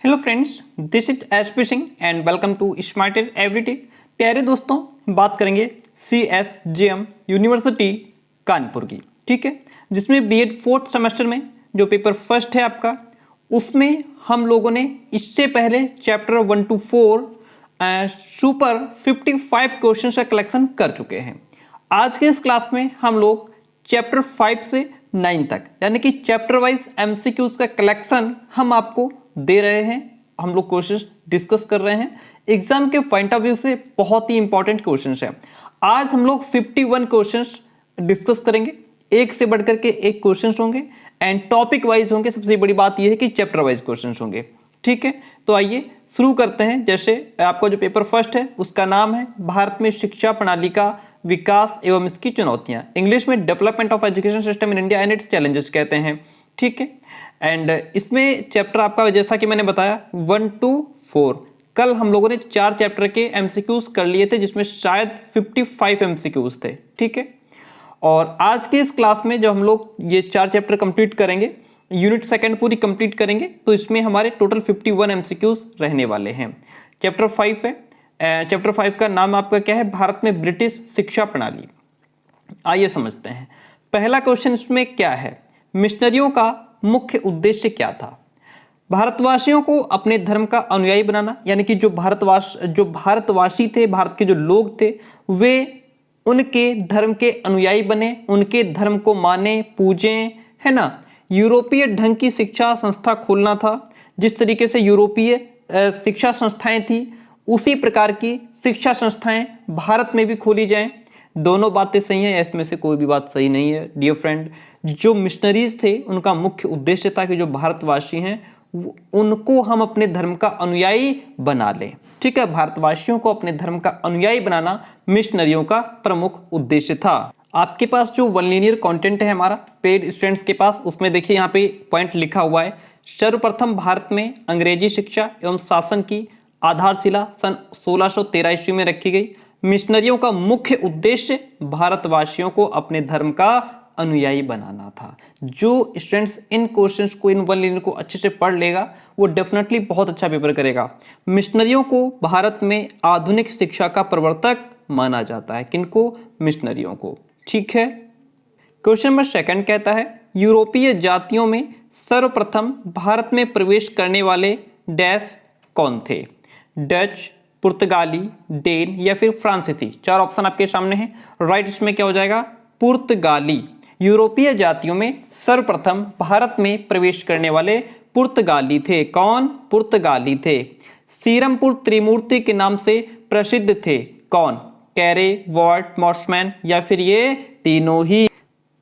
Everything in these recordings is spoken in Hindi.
Hello friends, this is SP Singh and welcome to smarter everyday. प्यारे दोस्तों, बात करेंगे CSJM यूनिवर्सिटी कानपुर की, ठीक है, जिसमें बीएड फोर्थ सेमेस्टर में जो पेपर फर्स्ट है आपका, उसमें हम लोगों ने इससे पहले चैप्टर 1 to 4 सुपर 55 क्वेश्चन का कलेक्शन कर चुके हैं। आज के इस क्लास में हम लोग चैप्टर 5 से 9 तक यानी कि चैप्टर वाइज MCQs का कलेक्शन हम आपको दे रहे हैं। हम लोग क्वेश्चंस डिस्कस कर रहे हैं, एग्जाम के पॉइंट ऑफ व्यू से बहुत ही इंपॉर्टेंट क्वेश्चंस है। आज हम लोग 51 क्वेश्चंस डिस्कस करेंगे, एक से बढ़कर के एक क्वेश्चंस होंगे एंड टॉपिक वाइज होंगे। सबसे बड़ी बात यह है कि चैप्टर वाइज क्वेश्चंस होंगे, ठीक है। तो आइए शुरू करते हैं। जैसे आपका जो पेपर फर्स्ट है उसका नाम है भारत में शिक्षा प्रणाली का विकास एवं इसकी चुनौतियां, इंग्लिश में development of education system in India and it's challenges कहते हैं, ठीक है। एंड इसमें चैप्टर आपका जैसा कि मैंने बताया 1 to 4, कल हम लोगों ने 4 चैप्टर के MCQs कर लिए थे जिसमें शायद 55 MCQs थे, ठीक है। और आज के इस क्लास में जब हम लोग ये 4 चैप्टर कंप्लीट करेंगे, यूनिट सेकंड पूरी कंप्लीट करेंगे, तो इसमें हमारे टोटल 51 MCQs रहने वाले हैं। चैप्टर 5 है, चैप्टर 5 का नाम आपका क्या है, भारत में ब्रिटिश शिक्षा प्रणाली। आइए समझते हैं। पहला क्वेश्चन इसमें क्या है, मिशनरियों का मुख्य उद्देश्य क्या था। भारतवासियों को अपने धर्म का अनुयायी बनाना, यानी कि जो भारतवासी थे, भारत के जो लोग थे, वे उनके धर्म के अनुयायी बने, उनके धर्म को माने, पूजें, है ना। यूरोपीय ढंग की शिक्षा संस्था खोलना था, जिस तरीके से यूरोपीय शिक्षा संस्थाएं थी उसी प्रकार की शिक्षा संस्थाएं भारत में भी खोली जाएं। दोनों बातें सही हैं, इसमें से कोई भी बात सही नहीं है डियर फ्रेंड। जो मिशनरीज थे उनका मुख्य उद्देश्य था कि जो भारतवासी हैं उनको हम अपने धर्म का अनुयायी बना लें, ठीक है। भारतवासियों को अपने धर्म का अनुयायी बनाना मिशनरियों का प्रमुख उद्देश्य था। आपके पास जो वन लीनियर कंटेंट है हमारा पेड स्टूडेंट्स के पास, उसमें देखिए यहाँ पे पॉइंट लिखा हुआ है, सर्वप्रथम भारत में अंग्रेजी शिक्षा एवं शासन की आधारशिला सन 1613 ईस्वी में रखी गई। मिशनरियों का मुख्य उद्देश्य भारतवासियों को अपने धर्म का अनुयायी बनाना था। जो स्टूडेंट्स इन क्वेश्चंस को, इन वन लाइनर को अच्छे से पढ़ लेगा वो डेफिनेटली बहुत अच्छा पेपर करेगा। मिशनरियों को भारत में आधुनिक शिक्षा का प्रवर्तक माना जाता है, किनको, मिशनरियों को, ठीक है। क्वेश्चन नंबर 2 कहता है यूरोपीय जातियों में सर्वप्रथम भारत में प्रवेश करने वाले डैश कौन थे, डच, पुर्तगाली, डेन या फिर फ्रांसीसी। 4 ऑप्शन आपके सामने हैं। राइट इसमें क्या हो जाएगा, पुर्तगाली। यूरोपीय जातियों में सर्वप्रथम भारत में प्रवेश करने वाले पुर्तगाली थे। कौन, पुर्तगाली थे। सीरमपुर त्रिमूर्ति के नाम से प्रसिद्ध थे। कौन, कैरे, वॉर्ट, मॉर्समैन या फिर ये तीनों ही।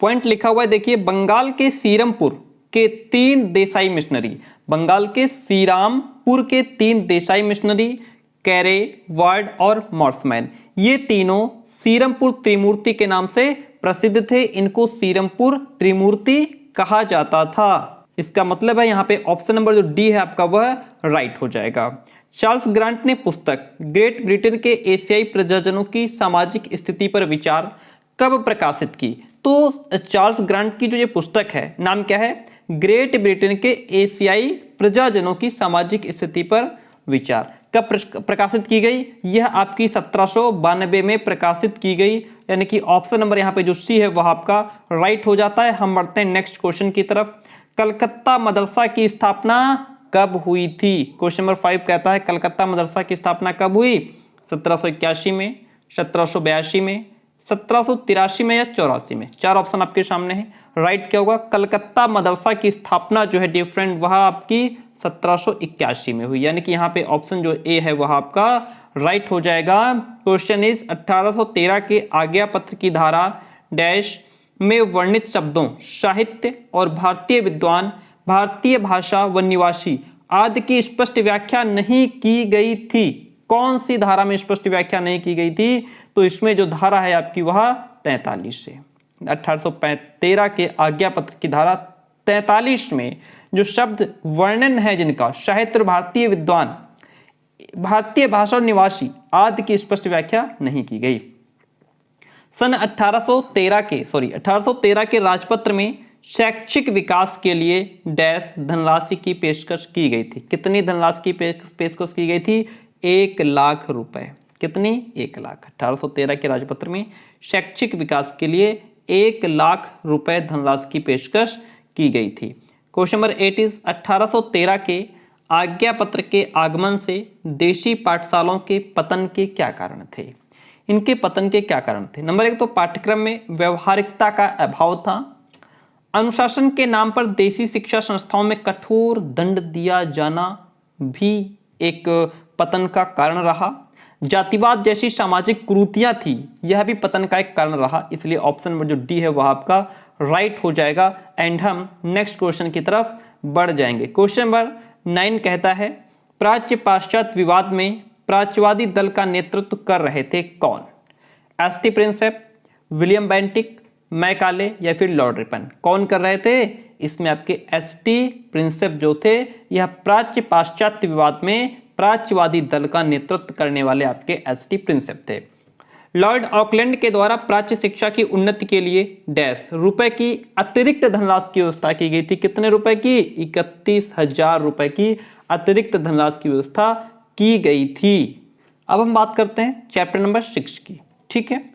पॉइंट लिखा हुआ है देखिए, बंगाल के सीरमपुर के 3 देसाई मिशनरी, बंगाल के सीरामपुर के 3 देसाई मिशनरी, कैरे, वार्ड और मॉर्समैन, ये तीनों सीरमपुर त्रिमूर्ति के नाम से प्रसिद्ध थे। इनको सीरमपुर त्रिमूर्ति कहा जाता था। इसका मतलब है यहाँ पे ऑप्शन नंबर जो डी है आपका वह राइट हो जाएगा। चार्ल्स ग्रांट ने पुस्तक ग्रेट ब्रिटेन के एशियाई प्रजाजनों की सामाजिक स्थिति पर विचार कब प्रकाशित की। तो चार्ल्स ग्रांट की जो ये पुस्तक है, नाम क्या है, ग्रेट ब्रिटेन के एशियाई प्रजाजनों की सामाजिक स्थिति पर विचार, कब प्रकाशित की गई, यह आपकी 1792 में प्रकाशित की गई। यानी कि ऑप्शन नंबर यहाँ पे जो सी है वह आपका राइट हो जाता है। हम बढ़ते हैं नेक्स्ट क्वेश्चन की तरफ। कलकत्ता मदरसा की स्थापना कब हुई थी। क्वेश्चन नंबर 5 कहता है कलकत्ता मदरसा की स्थापना कब हुई, 1781 में, 1782 में, 1783 में या 84 में। 4 ऑप्शन आपके सामने हैं। राइट क्या होगा, कलकत्ता मदरसा की स्थापना जो है डिफरेंट वह आपकी 1781 में हुई। यानी कि यहाँ पे ऑप्शन जो ए है वह आपका राइट हो जाएगा। क्वेश्चन इज 1813 के आज्ञा पत्र की धारा डैश में वर्णित शब्दों साहित्य और भारतीय विद्वान, भारतीय भाषा व निवासी आदि की स्पष्ट व्याख्या नहीं की गई थी। कौन सी धारा में स्पष्ट व्याख्या नहीं की गई थी, तो इसमें जो धारा है आपकी वह 43 से 1813 के आज्ञा पत्र की धारा 43 में जो शब्द वर्णन है जिनका साहित्य, भारतीय विद्वान, भारतीय भाषा और निवासी आदि की स्पष्ट व्याख्या नहीं की गई। सन 1813 के राजपत्र में शैक्षिक विकास के लिए डैश धनराशि की पेशकश की गई थी। कितनी धनराशि की पेशकश की गई थी? 1,00,000 रुपए। कितनी? 1,00,000। 1813 के राजपत्र में शैक्षिक विकास के लिए 1,00,000 रुपए धनराशि की पेशकश की गई थी। क्वेश्चन नंबर 8 इज 1813 के आज्ञा पत्र के आगमन से देशी पाठशालाओं के पतन के क्या कारण थे? इनके पतन के क्या कारण थे? नंबर 1 तो पाठ्यक्रम में व्यवहारिकता का अभाव था। अनुशासन के नाम पर देशी शिक्षा संस्थाओं में कठोर दंड दिया जाना भी एक पतन का कारण रहा। जातिवाद जैसी सामाजिक कुरीतियां थी, यह भी पतन का एक कारण रहा। इसलिए ऑप्शन नंबर जो डी है वह आपका राइट हो जाएगा। एंड हम नेक्स्ट क्वेश्चन की तरफ बढ़ जाएंगे। क्वेश्चन नंबर 9 कहता है प्राच्य पाश्चात्य विवाद में प्राच्यवादी दल का नेतृत्व कर रहे थे कौन? ST. Prinsep, William Bentinck, Macaulay या फिर लॉर्ड रिपन? कौन कर रहे थे? इसमें आपके एस.टी. प्रिंसेप जो थे यह प्राच्य पाश्चात्य विवाद में प्राच्यवादी दल का नेतृत्व करने वाले आपके एस.टी. प्रिंसेप थे। लॉर्ड ऑकलैंड के द्वारा प्राच्य शिक्षा की उन्नति के लिए डैश रुपए की अतिरिक्त धनराशि की व्यवस्था की गई थी। कितने रुपए की? 31,000 रुपए की अतिरिक्त धनराशि की व्यवस्था की गई थी। अब हम बात करते हैं चैप्टर नंबर 6 की। ठीक है,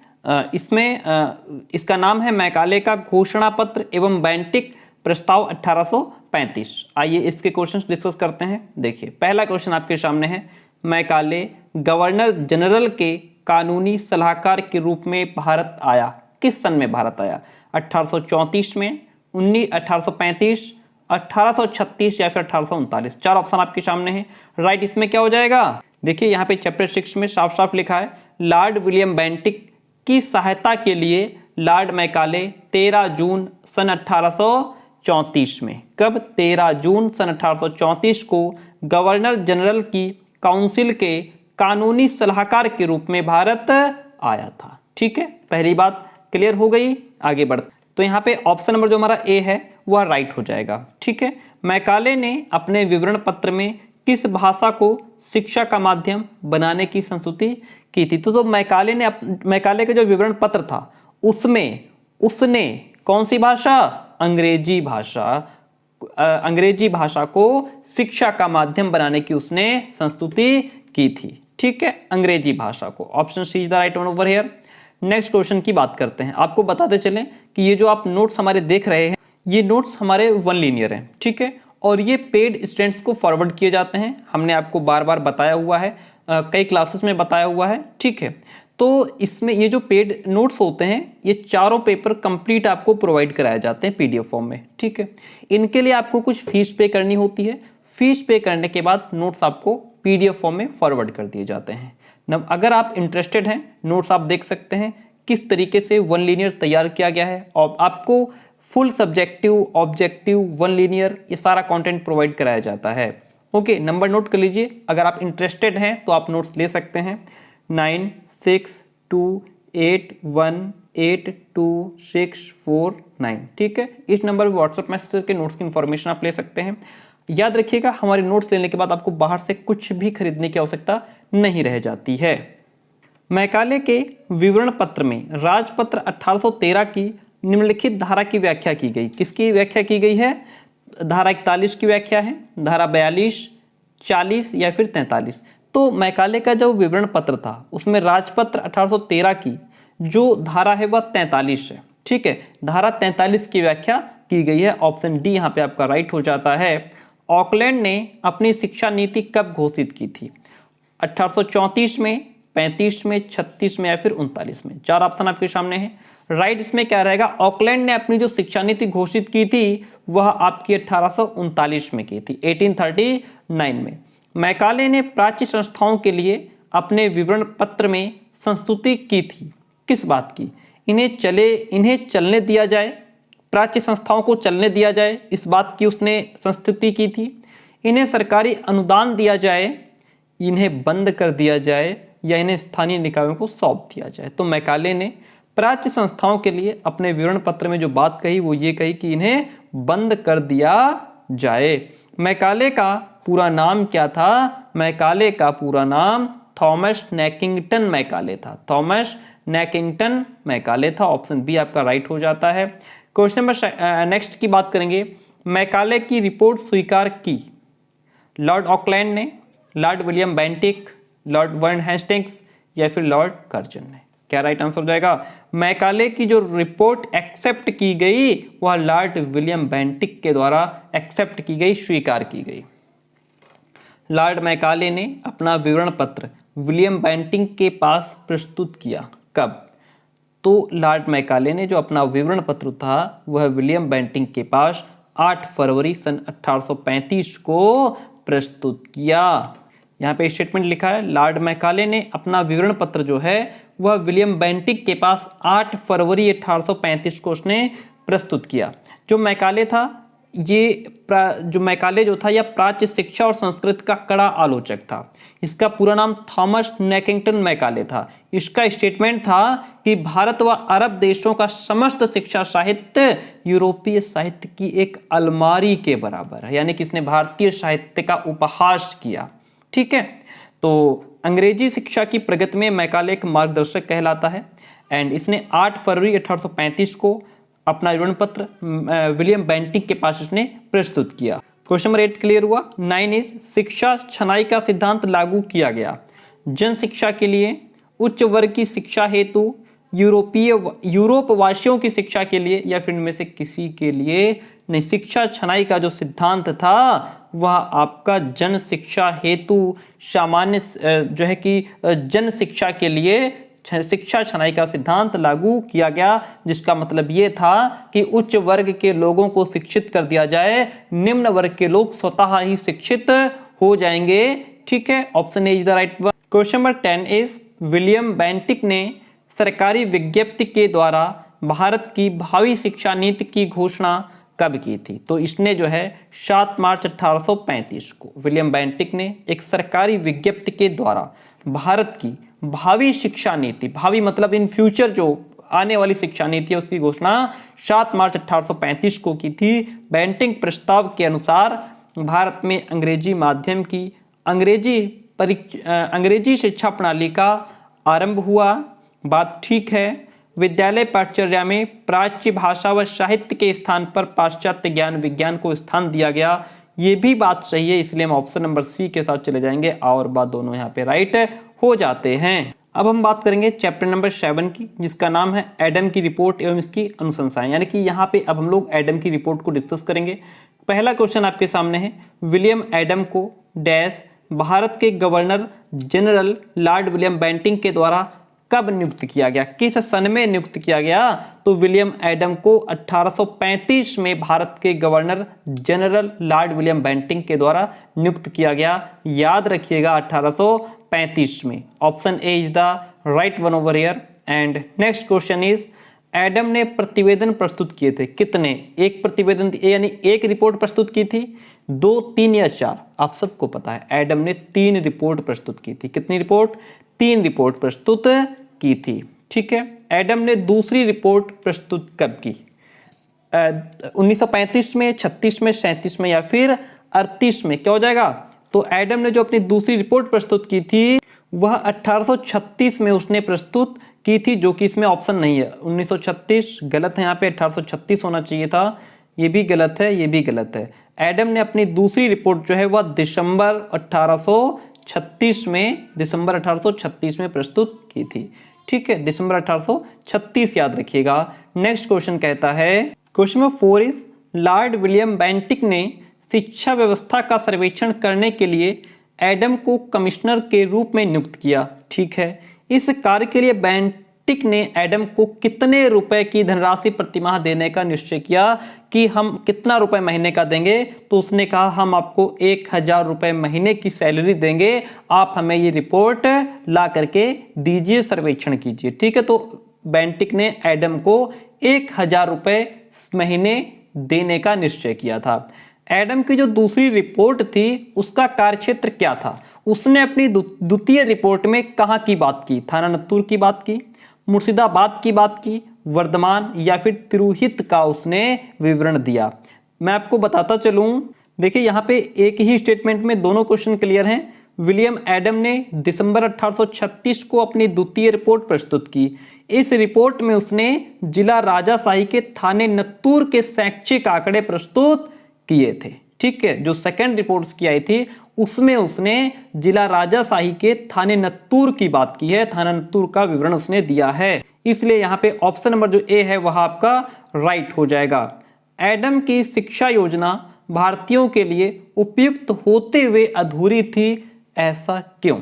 इसका नाम है मैकाले का घोषणा पत्र एवं बेंटिक प्रस्ताव 1835। आइए इसके क्वेश्चंस डिस्कस करते हैं। देखिए पहला क्वेश्चन आपके सामने है, मैकाले गवर्नर जनरल के कानूनी सलाहकार के रूप में भारत आया। किस सन में भारत आया? 1834 में, 1835, 1836 या फिर 1839? चार ऑप्शन आपके सामने हैं। राइट, इसमें क्या हो जाएगा? देखिए यहाँ पे चैप्टर 6 में साफ साफ लिखा है लॉर्ड विलियम बेंटिक की सहायता के लिए लॉर्ड मैकाले 13 जून सन 1834 में, कब? 13 जून सन 1834 को गवर्नर जनरल की काउंसिल के कानूनी सलाहकार के रूप में भारत आया था। ठीक है, पहली बात क्लियर हो गई। आगे बढ़ तो यहाँ पे ऑप्शन नंबर जो हमारा ए है वह राइट हो जाएगा। ठीक है, मैकाले ने अपने विवरण पत्र में किस भाषा को शिक्षा का माध्यम बनाने की संस्तुति की थी? तो मैकाले का जो विवरण पत्र था उसमें उसने कौन सी भाषा? अंग्रेजी भाषा को शिक्षा का माध्यम बनाने की उसने संस्तुति की थी। ठीक है, अंग्रेजी भाषा को। Option C is the right one over here. Next question की बात करते हैं। आपको बताते चलें कि ये जो आप नोट्स हमारे देख रहे हैं ये नोट्स हमारे वन लीनियर हैं। ठीक है, और ये पेड स्टूडेंट्स को फॉरवर्ड किए जाते हैं। हमने आपको बार बार बताया हुआ है, कई क्लासेस में बताया हुआ है। ठीक है, तो इसमें ये जो पेड नोट्स होते हैं ये चारों पेपर कंप्लीट आपको प्रोवाइड कराए जाते हैं पीडीएफ फॉर्म में। ठीक है, इनके लिए आपको कुछ फीस पे करनी होती है। फीस पे करने के बाद नोट्स आपको पीडीएफ फॉर्म में फॉरवर्ड कर दिए जाते हैं। अब अगर आप इंटरेस्टेड हैं, नोट्स आप देख सकते हैं किस तरीके से वन लीनियर तैयार किया गया है और आपको full subjective, objective, one linear ये सारा कंटेंट प्रोवाइड कराया जाता है। ओके, नंबर नोट कर लीजिए। अगर आप इंटरेस्टेड हैं तो आप नोट्स ले सकते हैं 9628182649। ठीक है, इस नंबर पर व्हाट्सएप मैसेज के नोट्स की इंफॉर्मेशन आप ले सकते हैं। याद रखिएगा हमारे नोट्स लेने के बाद आपको बाहर से कुछ भी खरीदने की आवश्यकता नहीं रह जाती है। मैकाले के विवरण पत्र में राजपत्र 1813 की निम्नलिखित धारा की व्याख्या की गई। किसकी व्याख्या की गई है? धारा 41 की व्याख्या है, धारा 42, 40 या फिर 43। तो मैकाले का जो विवरण पत्र था उसमें राजपत्र 1813 की जो धारा है वह 43 है। ठीक है, धारा 43 की व्याख्या की गई है। ऑप्शन डी यहाँ पे आपका राइट हो जाता है। ऑकलैंड ने अपनी शिक्षा नीति कब घोषित की थी? 1834 में, 35 में, 36 में या फिर 39 में? चार ऑप्शन आपके सामने हैं। राइट, इसमें क्या रहेगा? ऑकलैंड ने अपनी जो शिक्षा नीति घोषित की थी वह आपकी 1839 में की थी, 1839 में। मैकाले ने प्राच्य संस्थाओं के लिए अपने विवरण पत्र में संस्तुति की थी। किस बात की? इन्हें चलने दिया जाए, प्राच्य संस्थाओं को चलने दिया जाए, इस बात की उसने संस्तुति की थी। इन्हें सरकारी अनुदान दिया जाए, इन्हें बंद कर दिया जाए या इन्हें स्थानीय निकायों को सौंप दिया जाए। तो मैकाले ने प्राच्य संस्थाओं के लिए अपने विवरण पत्र में जो बात कही वो ये कही कि इन्हें बंद कर दिया जाए। मैकाले का पूरा नाम क्या था? मैकाले का पूरा नाम थॉमस नेकिंगटन मैकाले था। थॉमस नेकिंगटन मैकाले था। ऑप्शन बी आपका राइट हो जाता है। क्वेश्चन नंबर नेक्स्ट की बात करेंगे, मैकाले की रिपोर्ट स्वीकार की लॉर्ड ऑकलैंड ने, Lord William Bentinck, Lord Warren Hastings या फिर लॉर्ड कर्जन ने। क्या राइट आंसर हो जाएगा? मैकाले की जो रिपोर्ट एक्सेप्ट की गई वह लॉर्ड विलियम बेंटिक के द्वारा एक्सेप्ट की गई, स्वीकार की गई। लॉर्ड मैकाले ने अपना विवरण पत्र विलियम बेंटिक के पास प्रस्तुत किया। कब? तो लॉर्ड मैकाले ने जो अपना विवरण पत्र था वह विलियम बेंटिक के पास 8 फरवरी सन 1835 को प्रस्तुत किया। यहाँ पे स्टेटमेंट लिखा है, लॉर्ड मैकाले ने अपना विवरण पत्र जो है वह विलियम बेंटिक के पास 8 फरवरी 1835 को उसने प्रस्तुत किया। जो मैकाले था जो था यह प्राच्य शिक्षा और संस्कृत का कड़ा आलोचक था। इसका पूरा नाम थॉमस नेकिंगटन मैकाले था। इसका स्टेटमेंट था कि भारत व अरब देशों का समस्त शिक्षा साहित्य यूरोपीय साहित्य की एक अलमारी के बराबर है, यानी कि इसने भारतीय साहित्य का उपहास किया। ठीक है, तो अंग्रेजी शिक्षा की प्रगति में मैकाले एक मार्गदर्शक कहलाता है। एंड इसने 8 फरवरी 1835 को अपना विवरण पत्र विलियम बेंटिक के पास इसने प्रस्तुत किया। क्वेश्चन नंबर 8 क्लियर हुआ। 9 इज शिक्षा छनाई का सिद्धांत लागू किया गया। जन शिक्षा के लिए, उच्च वर्ग की शिक्षा हेतु, यूरोप वासियों की शिक्षा के लिए या फिर इनमें से किसी के लिए नहीं। शिक्षा छनाई का जो सिद्धांत था वह आपका जन शिक्षा हेतु सामान्य जो है कि जन शिक्षा के लिए शिक्षा छनाई का सिद्धांत लागू किया गया, जिसका मतलब ये था कि उच्च वर्ग के लोगों को शिक्षित कर दिया जाए, निम्न वर्ग के लोग स्वतः ही शिक्षित हो जाएंगे। ठीक है, option A is the right one. Question number 10 is William Bentinck ने सरकारी विज्ञप्ति के द्वारा भारत की भावी शिक्षा नीति की घोषणा कब की थी? तो इसने जो है 7 मार्च 1835 को विलियम बेंटिक ने एक सरकारी विज्ञप्ति के द्वारा भारत की भावी शिक्षा नीति, भावी मतलब इन फ्यूचर जो आने वाली शिक्षा नीति है उसकी घोषणा 7 मार्च 1835 को की थी। बेंटिक प्रस्ताव के अनुसार भारत में अंग्रेजी माध्यम की अंग्रेजी शिक्षा प्रणाली का आरंभ हुआ। बात ठीक है। विद्यालय पाठ्यचर्या में प्राच्य भाषा व साहित्य के स्थान पर पाश्चात्य ज्ञान विज्ञान को स्थान दिया गया। ये भी बात सही है, इसलिए हम ऑप्शन नंबर सी के साथ चले जाएंगे और बात दोनों यहाँ पे राइट हो जाते हैं। अब हम बात करेंगे चैप्टर नंबर 7 की, जिसका नाम है एडम की रिपोर्ट एवं इसकी अनुशंसाएं, यानी कि यहाँ पे अब हम लोग एडम की रिपोर्ट को डिस्कस करेंगे। पहला क्वेश्चन आपके सामने है, विलियम एडम को डैश भारत के governor general Lord William Bentinck के द्वारा कब नियुक्त किया गया, किस सन में नियुक्त किया गया? तो विलियम एडम को 1835 में भारत के governor general Lord William Bentinck के द्वारा नियुक्त किया गया। याद रखिएगा 1835 में। Option A is the right one over here. And next question is Adam ने प्रतिवेदन प्रस्तुत किए थे कितने? एक प्रतिवेदन यानी एक रिपोर्ट प्रस्तुत की थी, 2, 3 या 4? आप सबको पता है एडम ने 3 रिपोर्ट प्रस्तुत की थी। कितनी रिपोर्ट? 3 रिपोर्ट प्रस्तुत की थी। ठीक है, एडम ने दूसरी रिपोर्ट प्रस्तुत कब की? 1935 में, 36 में, 37 में या फिर 38 में? क्या हो जाएगा? तो एडम ने जो अपनी दूसरी रिपोर्ट प्रस्तुत की थी वह 1836 में उसने प्रस्तुत की थी, जो कि इसमें ऑप्शन नहीं है। 1936 गलत है, यहाँ पे 1836 होना चाहिए था। ये भी गलत है, ये भी गलत है। एडम ने अपनी दूसरी रिपोर्ट जो है वह दिसंबर 1836 में प्रस्तुत की थी। ठीक है, दिसंबर 1836 याद रखिएगा। नेक्स्ट क्वेश्चन कहता है, question number 4 is Lord William Bentinck ने शिक्षा व्यवस्था का सर्वेक्षण करने के लिए एडम को कमिश्नर के रूप में नियुक्त किया। ठीक है, इस कार्य के लिए बेंटिक ने एडम को कितने रुपए की धनराशि प्रतिमाह देने का निश्चय किया कि हम कितना रुपए महीने का देंगे? तो उसने कहा हम आपको 1000 रुपए महीने की सैलरी देंगे, आप हमें ये रिपोर्ट ला करके दीजिए, सर्वेक्षण कीजिए। ठीक है, तो बेंटिक ने एडम को 1000 रुपए महीने देने का निश्चय किया था। एडम की जो दूसरी रिपोर्ट थी उसका कार्यक्षेत्र क्या था? उसने अपनी द्वितीय रिपोर्ट में कहाँ की बात की? थानानत्तूर की बात की, मुर्शिदाबाद की बात की, वर्धमान या फिर तिरुहित का उसने विवरण दिया। मैं आपको बताता चलूं, देखिए यहाँ पे एक ही स्टेटमेंट में दोनों क्वेश्चन क्लियर हैं। विलियम एडम ने दिसंबर 1836 को अपनी द्वितीय रिपोर्ट प्रस्तुत की। इस रिपोर्ट में उसने जिला राजाशाही के थाने नत्तूर के शैक्षिक आंकड़े प्रस्तुत किए थे। ठीक है, जो सेकंड रिपोर्ट्स की आई थी उसमें उसने जिला राजाशाही के थाने नत्तूर की बात की है, थाना नत्तूर का विवरण उसने दिया है। इसलिए यहाँ पे ऑप्शन नंबर जो ए है वह आपका राइट हो जाएगा। एडम की शिक्षा योजना भारतीयों के लिए उपयुक्त होते हुए अधूरी थी, ऐसा क्यों?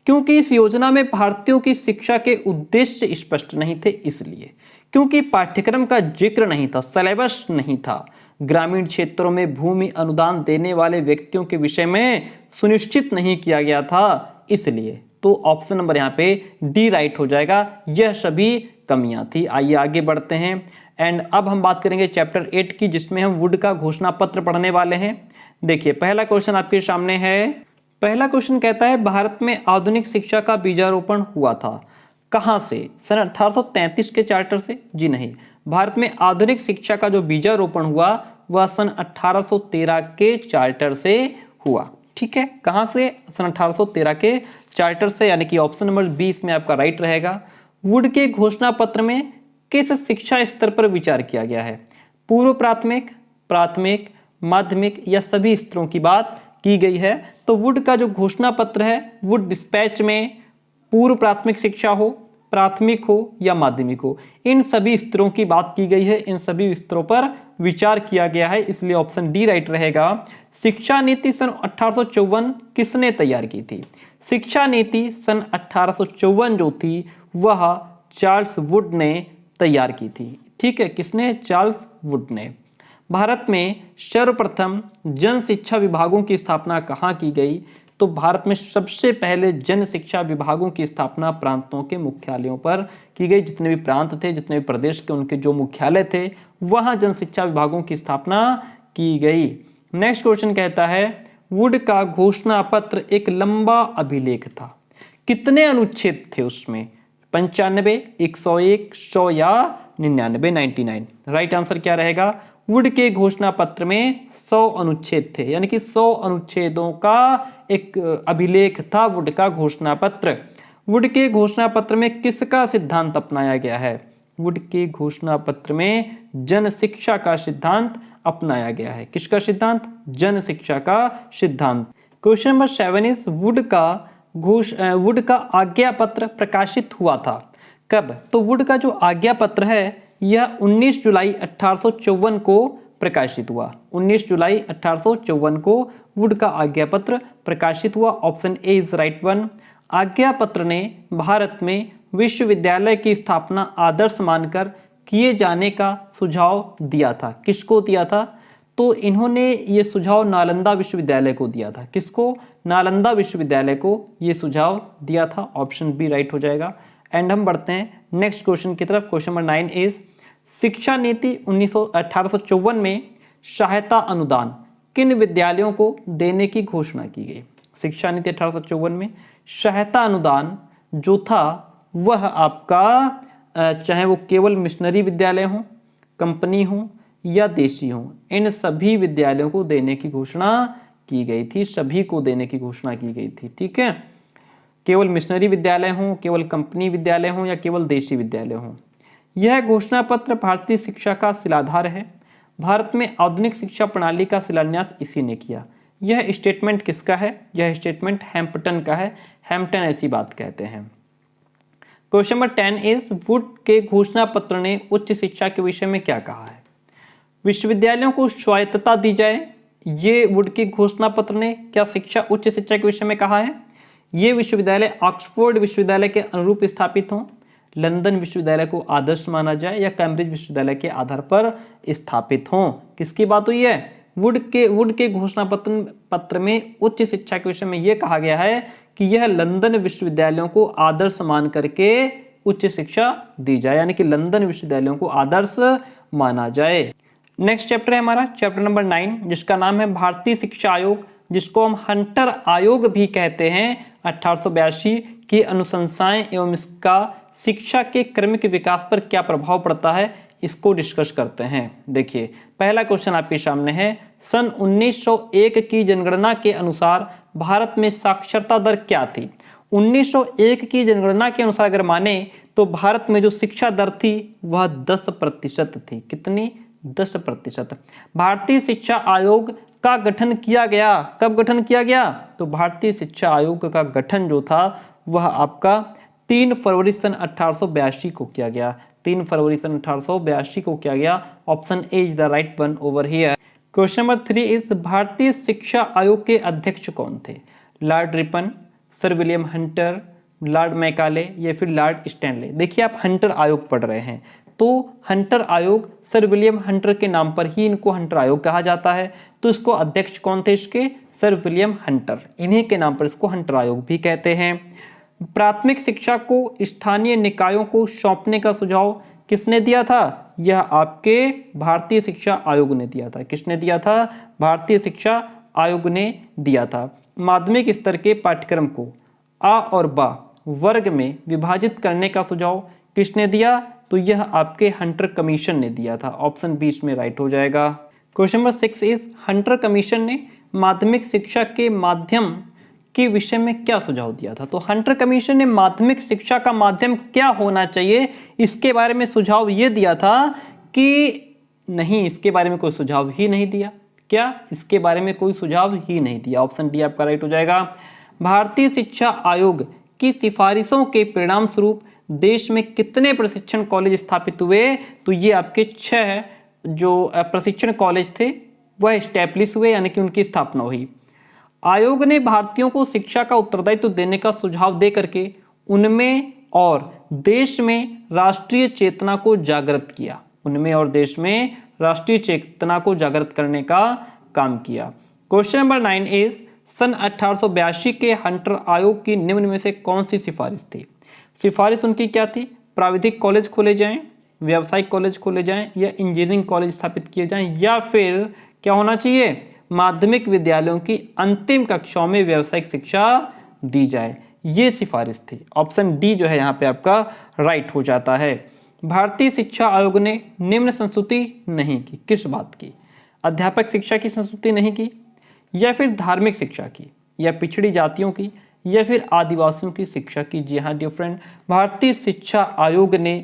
क्योंकि इस योजना में भारतीयों की शिक्षा के उद्देश्य स्पष्ट नहीं थे, इसलिए क्योंकि पाठ्यक्रम का जिक्र नहीं था, सिलेबस नहीं था, ग्रामीण क्षेत्रों में भूमि अनुदान देने वाले व्यक्तियों के विषय में सुनिश्चित नहीं किया गया था, इसलिए। तो ऑप्शन नंबर यहाँ पे डी राइट हो जाएगा, यह सभी कमियां थी। आइए आगे बढ़ते हैं एंड अब हम बात करेंगे चैप्टर 8 की, जिसमें हम वुड का घोषणा पत्र पढ़ने वाले हैं। देखिए पहला क्वेश्चन आपके सामने है। पहला क्वेश्चन कहता है भारत में आधुनिक शिक्षा का बीजारोपण हुआ था, कहां से? सन 1833 के चार्टर से? जी नहीं, भारत में आधुनिक शिक्षा का जो बीजारोपण हुआ वह सन 1813 के चार्टर से हुआ। ठीक है, कहां से? सन 1813 के चार्टर से, यानी कि ऑप्शन नंबर 20 में आपका राइट रहेगा। वुड के घोषणा पत्र में किस शिक्षा स्तर पर विचार किया गया है? पूर्व प्राथमिक, प्राथमिक, माध्यमिक या सभी स्तरों की बात की गई है। तो वुड का जो घोषणा पत्र है, वुड डिस्पैच में पूर्व प्राथमिक शिक्षा हो, प्राथमिक हो या माध्यमिक हो, इन सभी स्तरों की बात की गई है, इन सभी स्तरों पर विचार किया गया है, इसलिए ऑप्शन डी राइट रहेगा। शिक्षा नीति सन 1854 किसने तैयार की थी? शिक्षा नीति सन 1854 जो थी वह चार्ल्स वुड ने तैयार की थी। ठीक है, किसने? चार्ल्स वुड ने। भारत में सर्वप्रथम जन शिक्षा विभागों की स्थापना कहाँ की गई? तो भारत में सबसे पहले जन शिक्षा विभागों की स्थापना प्रांतों के मुख्यालयों पर की गई। जितने भी प्रांत थे, जितने भी प्रदेश के उनके जो मुख्यालय थे वहां जन शिक्षा विभागों की स्थापना की गई। नेक्स्ट क्वेश्चन कहता है वुड का घोषणा पत्र एक लंबा अभिलेख था, कितने अनुच्छेद थे उसमें? 95, 101, 100 या 99? 99। राइट आंसर क्या रहेगा? वुड के घोषणा पत्र में 100 अनुच्छेद थे, यानी कि 100 अनुच्छेदों का एक अभिलेख था वुड का घोषणा पत्र। वुड के घोषणा पत्र में किसका सिद्धांत अपनाया गया है? वुड के घोषणा पत्र में जन शिक्षा का सिद्धांत अपनाया गया है। किसका सिद्धांत? जन शिक्षा का सिद्धांत। क्वेश्चन नंबर 7 इज वुड का आज्ञा पत्र प्रकाशित हुआ था कब? तो वुड का जो आज्ञा पत्र है यह 19 जुलाई 1854 को प्रकाशित हुआ। 19 जुलाई 1854 को वुड का आज्ञा पत्र प्रकाशित हुआ। Option A is right one. आज्ञा पत्र ने भारत में विश्वविद्यालय की स्थापना आदर्श मानकर किए जाने का सुझाव दिया था। किसको दिया था? तो इन्होंने ये सुझाव नालंदा विश्वविद्यालय को दिया था। किसको? नालंदा विश्वविद्यालय को ये सुझाव दिया था। ऑप्शन बी राइट हो जाएगा। एंड हम बढ़ते हैं नेक्स्ट क्वेश्चन की तरफ। क्वेश्चन नंबर 9 इज शिक्षा नीति 1854 में सहायता अनुदान किन विद्यालयों को देने की घोषणा की गई? शिक्षा नीति 1854 में सहायता अनुदान जो था वह आपका चाहे वो केवल मिशनरी विद्यालय हो, कंपनी हो या देशी हो, इन सभी विद्यालयों को देने की घोषणा की गई थी। सभी को देने की घोषणा की गई थी। ठीक है, केवल मिशनरी विद्यालय हो, केवल कंपनी विद्यालय हो या केवल देशी विद्यालय हो। यह घोषणा पत्र भारतीय शिक्षा का शिलाधार है। भारत में आधुनिक शिक्षा प्रणाली का शिलान्यास इसी ने किया। यह स्टेटमेंट किसका है? यह स्टेटमेंट हैम्पटन का है। हैम्पटन ऐसी बात कहते हैं। क्वेश्चन नंबर 10 इज वुड के घोषणा पत्र ने उच्च शिक्षा के विषय में क्या कहा है? विश्वविद्यालयों को स्वायत्तता दी जाए, ये वुड के घोषणा पत्र ने क्या शिक्षा उच्च शिक्षा के विषय में कहा है? ये विश्वविद्यालय ऑक्सफोर्ड विश्वविद्यालय के अनुरूप स्थापित हों, लंदन विश्वविद्यालय को आदर्श माना जाए या कैम्ब्रिज विश्वविद्यालय के आधार पर स्थापित हों। किसकी बात हुई है? वुड के घोषणा पत्र में उच्च शिक्षा के विषय में यह कहा गया है कि यह लंदन विश्वविद्यालयों को आदर्श मान करके उच्च शिक्षा दी जाए, यानी कि लंदन विश्वविद्यालयों को आदर्श माना जाए। नेक्स्ट चैप्टर है हमारा चैप्टर नंबर 9, जिसका नाम है भारतीय शिक्षा आयोग, जिसको हम हंटर आयोग भी कहते हैं। 1882 की अनुशंसाएं एवं इसका शिक्षा के क्रमिक विकास पर क्या प्रभाव पड़ता है, इसको डिस्कस करते हैं। देखिए पहला क्वेश्चन आपके सामने है, सन 1901 की जनगणना के अनुसार भारत में साक्षरता दर क्या थी? 1901 की जनगणना के अनुसार अगर माने तो भारत में जो शिक्षा दर थी वह 10% थी। कितनी? 10%। भारतीय शिक्षा आयोग का गठन किया गया। कब गठन किया गया? तो भारतीय शिक्षा आयोग का गठन जो था वह आपका 3 फरवरी सन 1882 को किया गया। 3 फरवरी सन 1882 को किया गया। Option A is the right one over here. Question number 3 is भारतीय शिक्षा आयोग के अध्यक्ष कौन थे? Lord Ripon, sir William Hunter, Lord Macaulay या फिर लॉर्ड स्टैनले। देखिए आप हंटर आयोग पढ़ रहे हैं तो हंटर आयोग सर विलियम हंटर के नाम पर ही इनको हंटर आयोग कहा जाता है। तो इसको अध्यक्ष कौन थे इसके? Sir William Hunter. इन्हीं के नाम पर इसको हंटर आयोग भी कहते हैं। प्राथमिक शिक्षा को स्थानीय निकायों को सौंपने का सुझाव किसने दिया था? यह आपके भारतीय शिक्षा आयोग ने दिया था। किसने दिया था? भारतीय शिक्षा आयोग ने दिया था। माध्यमिक स्तर के पाठ्यक्रम को आ और बा वर्ग में विभाजित करने का सुझाव किसने दिया? तो यह आपके हंटर कमीशन ने दिया था। ऑप्शन बी इसमें राइट हो जाएगा। Question number 6 is Hunter commission ने माध्यमिक शिक्षा के माध्यम के विषय में क्या सुझाव दिया था? तो हंटर कमीशन ने माध्यमिक शिक्षा का माध्यम क्या होना चाहिए इसके बारे में सुझाव ये दिया था कि नहीं, इसके बारे में कोई सुझाव ही नहीं दिया। क्या? इसके बारे में कोई सुझाव ही नहीं दिया। ऑप्शन डी आपका राइट हो जाएगा। भारतीय शिक्षा आयोग की सिफारिशों के परिणाम स्वरूप देश में कितने प्रशिक्षण कॉलेज स्थापित हुए? तो ये आपके 6 जो प्रशिक्षण कॉलेज थे वह स्टैब्लिश हुए, यानी कि उनकी स्थापना हुई। आयोग ने भारतीयों को शिक्षा का उत्तरदायित्व देने का सुझाव दे करके उनमें और देश में राष्ट्रीय चेतना को जागृत किया। उनमें और देश में राष्ट्रीय चेतना को जागृत करने का काम किया। क्वेश्चन नंबर 9 इज सन 1882 के हंटर आयोग की निम्न में से कौन सी सिफारिश थी? सिफारिश उनकी क्या थी? प्राविधिक कॉलेज खोले जाएं, व्यावसायिक कॉलेज खोले जाएं या इंजीनियरिंग कॉलेज स्थापित किए जाएं, या फिर क्या होना चाहिए? माध्यमिक विद्यालयों की अंतिम कक्षाओं में व्यावसायिक शिक्षा दी जाए। ये सिफारिश थी। ऑप्शन डी जो है यहाँ पे आपका राइट हो जाता है। भारतीय शिक्षा आयोग ने निम्न संस्तुति नहीं की। किस बात की? अध्यापक शिक्षा की संस्तुति नहीं की, या फिर धार्मिक शिक्षा की, या पिछड़ी जातियों की, या फिर आदिवासियों की शिक्षा की? जी हाँ डियर फ्रेंड, भारतीय शिक्षा आयोग ने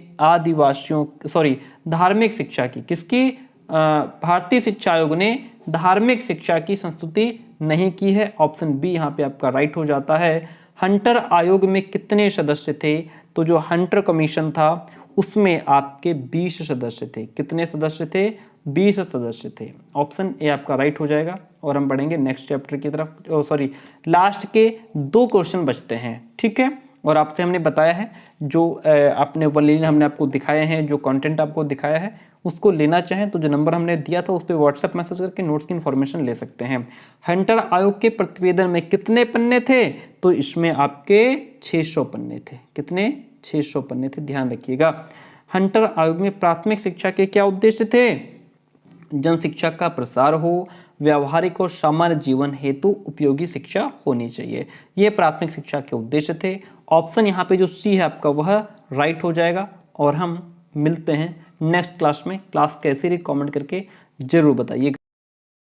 धार्मिक शिक्षा की। किसकी? भारतीय शिक्षा आयोग ने धार्मिक शिक्षा की संस्तुति नहीं की है। ऑप्शन बी यहाँ पे आपका राइट हो जाता है। हंटर आयोग में कितने सदस्य थे? तो जो हंटर कमीशन था उसमें आपके 20 सदस्य थे। कितने सदस्य थे? 20 सदस्य थे। ऑप्शन ए आपका राइट हो जाएगा। और हम बढ़ेंगे नेक्स्ट चैप्टर की तरफ। लास्ट के 2 क्वेश्चन बचते हैं, ठीक है। और आपसे हमने बताया है जो आपने वलीन हमने आपको दिखाए हैं, जो कंटेंट आपको दिखाया है उसको लेना चाहें तो जो नंबर हमने दिया था उस पर व्हाट्सएप मैसेज करके नोट्स की इन्फॉर्मेशन ले सकते हैं। हंटर आयोग के प्रतिवेदन में कितने पन्ने थे? तो इसमें आपके 600 पन्ने थे। कितने? 600 पन्ने थे, ध्यान रखिएगा। हंटर आयोग में प्राथमिक शिक्षा के क्या उद्देश्य थे? जन शिक्षा का प्रसार हो, व्यावहारिक और सामान्य जीवन हेतु उपयोगी शिक्षा होनी चाहिए। ये प्राथमिक शिक्षा के उद्देश्य थे। ऑप्शन यहाँ पे जो सी है आपका वह राइट हो जाएगा। और हम मिलते हैं नेक्स्ट क्लास में। क्लास कैसी रही कमेंट करके जरूर बताइएगा।